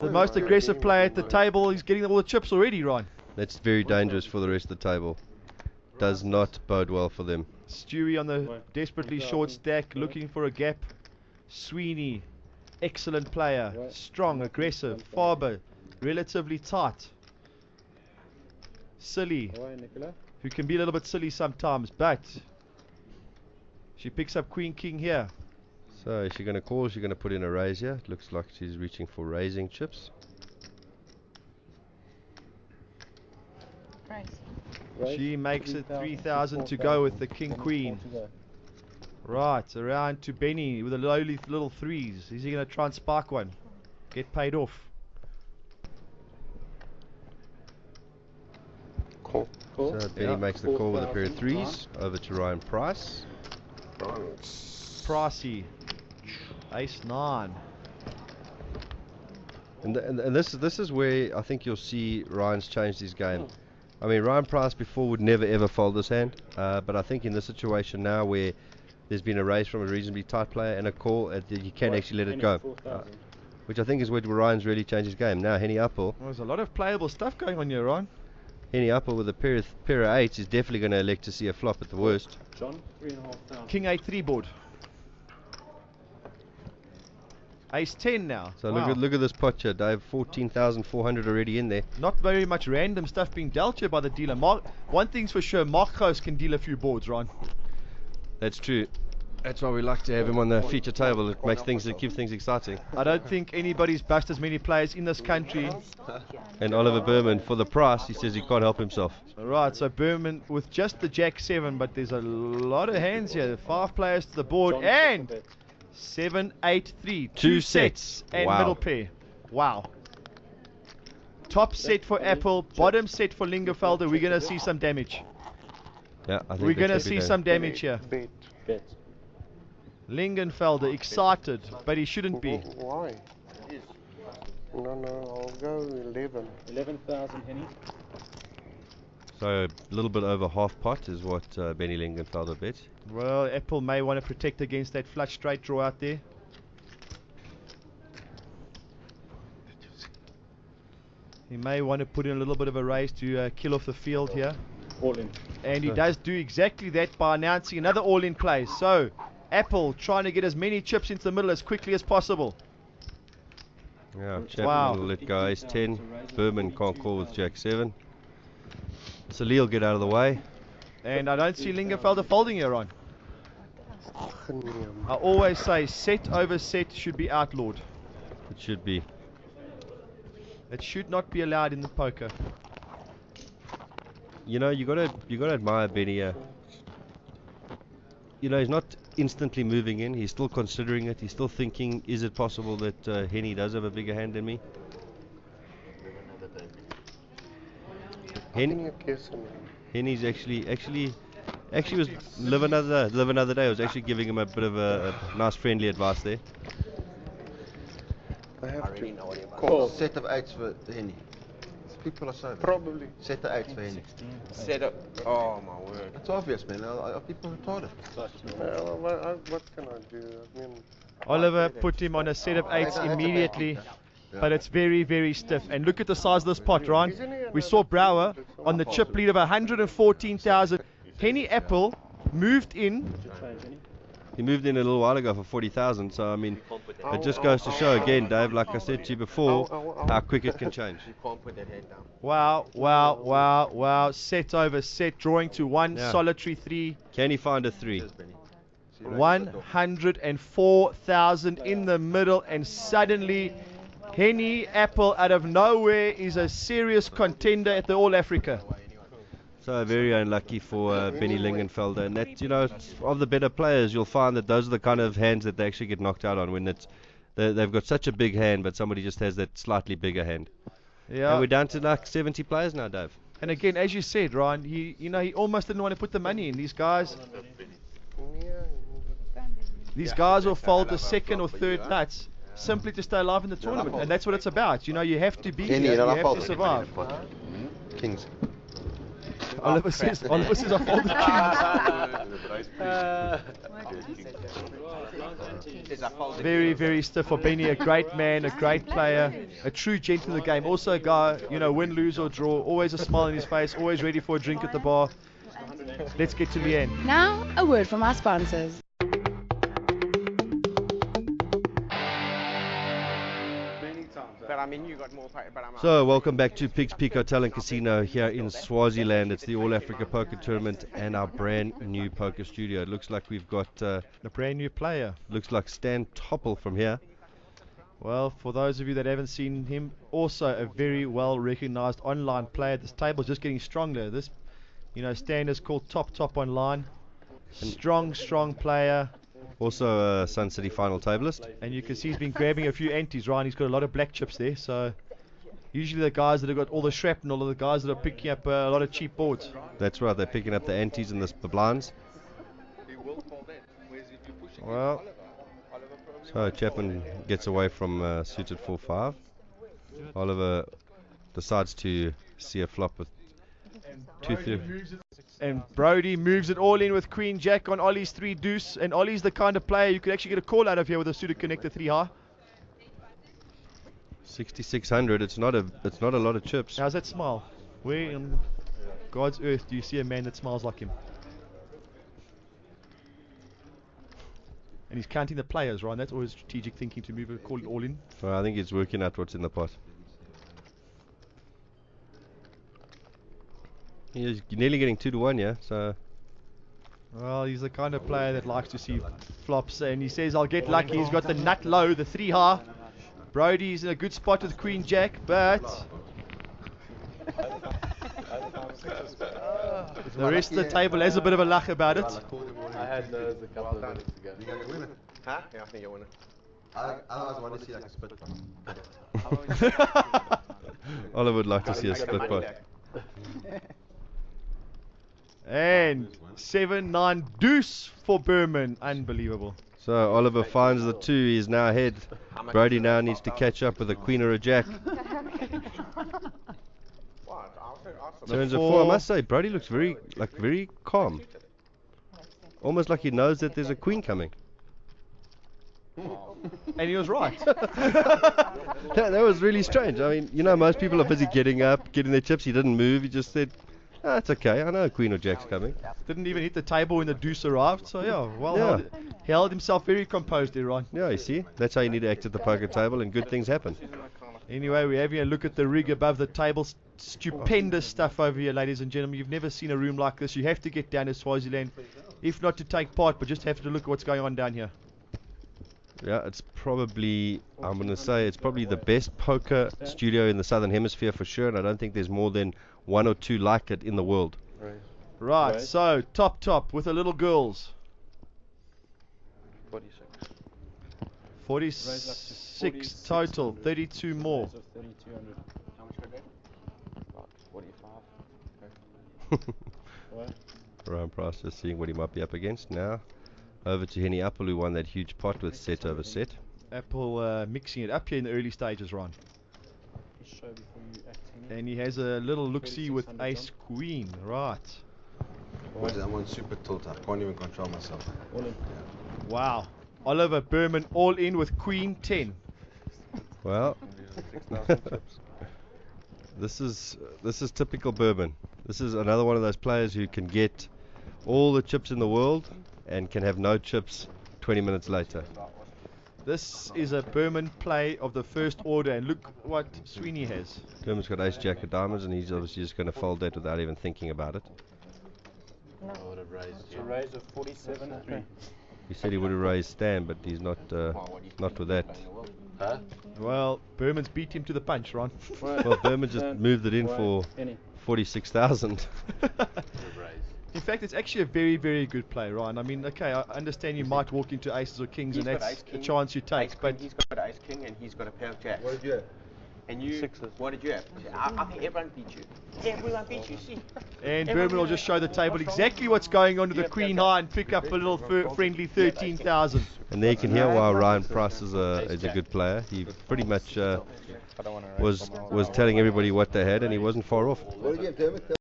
The most aggressive player at the table. He's getting all the chips already, Ryan. That's very dangerous for the rest of the table. Does not bode well for them. Stewie on the desperately short stack, looking for a gap. Sweeney, excellent player. Strong, aggressive. Faber, relatively tight. Silly, who can be a little bit silly sometimes, but she picks up Queen King here. So is she going to call? Is she going to put in a raise here? It looks like she's reaching for raising chips. She makes it 3,000 to go with the King Queen. Right, around to Bennie with the lowly little threes. Is he going to try and spark one? Get paid off. Cool. So Bennie makes the call with a pair of threes. Over to Ryan Price. Pricey. Ace 9. And this is where I think you'll see Ryan's changed his game. I mean, Ryan Price before would never ever fold this hand, but I think in this situation now where there's been a raise from a reasonably tight player and a call, you can actually let it go, which I think is where Ryan's really changed his game. Now Hennie Appel. Well, there's a lot of playable stuff going on here, Ryan. Hennie Appel with a pair of eights is definitely going to elect to see a flop at the worst. John, 3,500. King 8-3 board. Ace 10 now. So wow. look at this pot here, Dave. 14,400 already in there. Not very much random stuff being dealt here by the dealer. One thing's for sure, Marcos can deal a few boards, Ron. That's true. That's why we like to have him on the feature table. It makes things, it keeps things exciting. I don't think anybody's bust as many players in this country. And Oliver Berman, for the price, he says he can't help himself. Right, so Berman with just the Jack 7, but there's a lot of hands here. 5 players to the board, and 7, 8, 3. Two sets and wow. Middle pair. Wow. Top set for Appel, bottom set for Lingenfelder. We're going to see some damage. Yeah, I think we're going to see some damage here. Lingenfelder excited, but he shouldn't be. Why? No, I'll go 11. 11,000, Hennie. So a little bit over half pot is what Bennie Lingenfelder bet. Well, Appel may want to protect against that flush straight draw out there. He may want to put in a little bit of a raise to kill off the field here. All in. And he does do exactly that by announcing another all-in play. So, Appel trying to get as many chips into the middle as quickly as possible. Yeah, Chapman wow. will let go ace 10. Berman can't call with Jack 7. Salil get out of the way. And I don't see Lingenfelder folding here on. I always say set over set should be outlawed. It should be. It should not be allowed in the poker. You know, you gotta admire Bennie here. You know, he's not instantly moving in. He's still considering it. He's still thinking, is it possible that Hennie does have a bigger hand than me? Hennie's actually was live another day. I was actually giving him a bit of a nice friendly advice there. I have to call set of 8s for Hennie. People are so probably set of 8s for Hennie. Set up. Oh my word. It's obvious, man. Are people retarded? What can I do? I mean, Oliver put him on a set of 8s immediately. But it's very, very stiff. And look at the size of this pot, Ron. We saw Brouwer on the chip lead of 114,000. Hennie Appel moved in. He moved in a little while ago for 40,000. So, I mean, it just goes to show again, Dave, like I said to you before, how quick it can change. Wow, wow, wow, wow. Set over set, drawing to one solitary 3. Can he find a 3? 104,000 in the middle, and suddenly Hennie Appel out of nowhere is a serious contender at the All Africa. So very unlucky for Bennie Lingenfelder, and that, you know, of the better players, you'll find that those are the kind of hands that they actually get knocked out on when they've got such a big hand, but somebody just has that slightly bigger hand. Yeah. And we're down to like 70 players now, Dave. And again, as you said, Ryan, he almost didn't want to put the money in. These guys will fold the second or third nuts simply to stay alive in the tournament, and that's what it's about. You know, you have to be here, you have to survive. Kings. Oliver says I fold the kings. Very, very stiff for Bennie. A great man, a great player, a true gentleman in the game. Also a guy, you know, win, lose or draw, always a smile on his face, always ready for a drink at the bar. Let's get to Leanne. Now, a word from our sponsors. So, welcome back to Pigs Peak Hotel and Casino here in Swaziland. It's the All Africa Poker Tournament and our brand new poker studio. It looks like we've got A brand new player. looks like Stan Toppel from here. Well, for those of you that haven't seen him, also a very well recognized online player. This table's just getting stronger. This, you know, Stan is called top online. Strong player. Also a Sun City final tableist. And you can see he's been grabbing a few antis, right? He's got a lot of black chips there. So usually the guys that have got all the shrapnel are the guys that are picking up a lot of cheap boards. That's right, they're picking up the antis and the blinds. Well, So Chapman gets away from suited 4-5. Oliver decides to see a flop with 2-3. and Brody moves it all in with Queen Jack on Ollie's 3 deuce. And Ollie's the kind of player you could actually get a call out of here with a suited connector 3 high. 6,600. It's not a lot of chips. How's that smile? Where on God's earth do you see a man that smiles like him? And he's counting the players, right? That's always strategic thinking to move it, call it all in. Well, I think he's working out what's in the pot. He's nearly getting 2-1, yeah. So Well, he's the kind of player that likes to see flops, and he says, I'll get lucky. He's got the nut low, the 3 high. Brody's in a good spot with Queen Jack, but the rest of the table has a bit of a laugh about it. I had those a couple of minutes ago. You gonna win it? Huh? Yeah, I think you'll win it. I always want to see like a split one. Oliver would like to see a split pot. And 7-9 deuce for Berman. Unbelievable. So Oliver finds the 2. He's now ahead. Brody now needs to catch up with a queen or a jack. Turns a 4. I must say, Brody looks very calm. Almost like he knows that there's a queen coming. And he was right. That was really strange. I mean, you know, most people are busy getting up, getting their chips. He didn't move. He just said, it's okay. I know a queen or jack's coming. Didn't even hit the table when the deuce arrived. So, yeah, well, Yeah. He held himself very composed there, Ron. Yeah, you see? That's how you need to act at the poker table, and good things happen. Anyway, we're having a look at the rig above the table. Stupendous stuff over here, ladies and gentlemen. You've never seen a room like this. You have to get down to Swaziland, if not to take part, but just have to look at what's going on down here. Yeah, it's probably, I'm going to say, it's probably the best poker studio in the Southern Hemisphere for sure, and I don't think there's more than 1 or 2 like it in the world. Right, so top with the little girls. 46 total, 32 more. Ryan Price just seeing what he might be up against now. Over to Hennie Appel, who won that huge pot with set over set. Appel mixing it up here in the early stages, Ron. And he has a little look-see with ace queen, right. I'm on super tilt. I can't even control myself. Wow. Oliver Berman all in with queen 10. Well, this is typical Berman. This is another one of those players who can get all the chips in the world and can have no chips 20 minutes later. This is a Berman play of the first order, and look what Sweeney has. Berman's got ace jack of diamonds, and he's obviously just going to fold that without even thinking about it. It's a raise of 47-3. He said he would have raised Stan, but he's not with that. Well, Berman's beat him to the punch, Ron. Well, Berman just moved it in for 46,000. In fact, it's actually a very, very good play, Ryan. I mean, okay, I understand you might walk into aces or kings, and that's a chance you take. But he's got ace king and he's got a pair of jacks. What did you have? And you, what did you have? I think everyone beat you. Everyone beat you, see. And Berman will just show the table exactly what's going on to the queen high and pick up a little friendly 13,000. And there you can hear why Ryan Price is a good player. He pretty much was telling everybody what they had, and he wasn't far off. What did you have, Dermot?